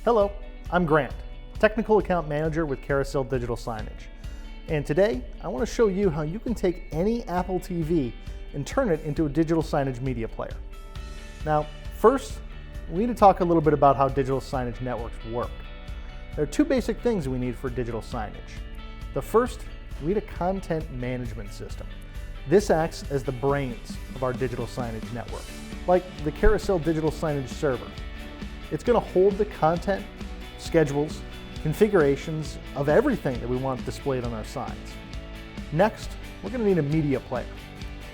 Hello, I'm Grant, Technical Account Manager with Carousel Digital Signage. And today, I want to show you how you can take any Apple TV and turn it into a digital signage media player. Now, first, we need to talk a little bit about how digital signage networks work. There are two basic things we need for digital signage. The first, we need a content management system. This acts as the brains of our digital signage network, like the Carousel Digital Signage server. It's going to hold the content, schedules, configurations of everything that we want displayed on our signs. Next, we're going to need a media player.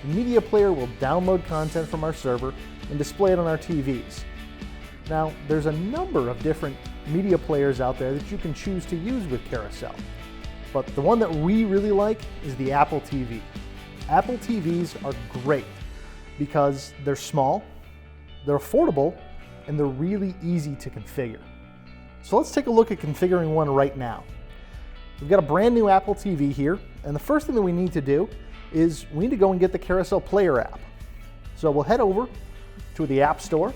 The media player will download content from our server and display it on our TVs. Now, there's a number of different media players out there that you can choose to use with Carousel, but the one that we really like is the Apple TV. Apple TVs are great because they're small, they're affordable, and they're really easy to configure. So let's take a look at configuring one right now. We've got a brand new Apple TV here, and the first thing that we need to do is we need to go and get the Carousel Player app. So we'll head over to the App Store,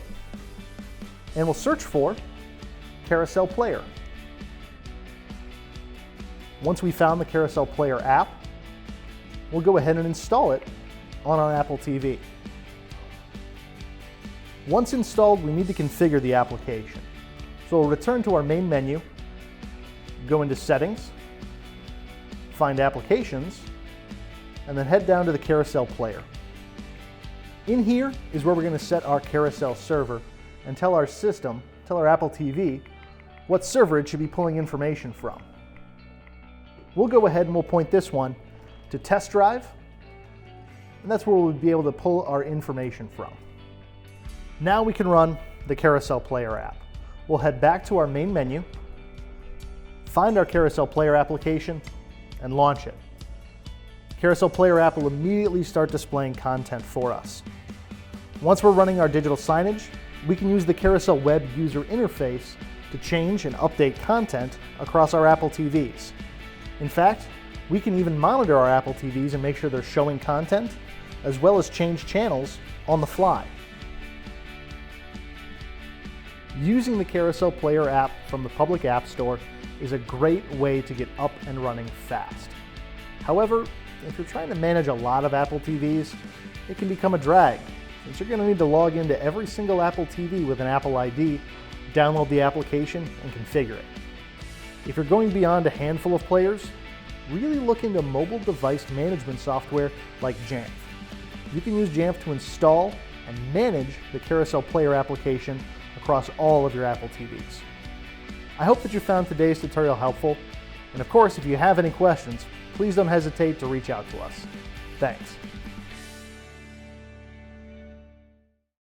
and we'll search for Carousel Player. Once we found the Carousel Player app, we'll go ahead and install it on our Apple TV. Once installed, we need to configure the application. So we'll return to our main menu, go into Settings, find Applications, and then head down to the Carousel Player. In here is where we're going to set our Carousel server and tell our system, tell our Apple TV, what server it should be pulling information from. We'll go ahead and we'll point this one to Test Drive, and that's where we'll be able to pull our information from. Now we can run the Carousel Player app. We'll head back to our main menu, find our Carousel Player application, and launch it. Carousel Player app will immediately start displaying content for us. Once we're running our digital signage, we can use the Carousel Web user interface to change and update content across our Apple TVs. In fact, we can even monitor our Apple TVs and make sure they're showing content, as well as change channels on the fly. Using the Carousel Player app from the public app store is a great way to get up and running fast. However, if you're trying to manage a lot of Apple TVs, it can become a drag, since you're going to need to log into every single Apple TV with an Apple ID, download the application, and configure it. If you're going beyond a handful of players, really look into mobile device management software like Jamf. You can use Jamf to install and manage the Carousel Player application across all of your Apple TVs. I hope that you found today's tutorial helpful, and of course, if you have any questions, please don't hesitate to reach out to us. Thanks.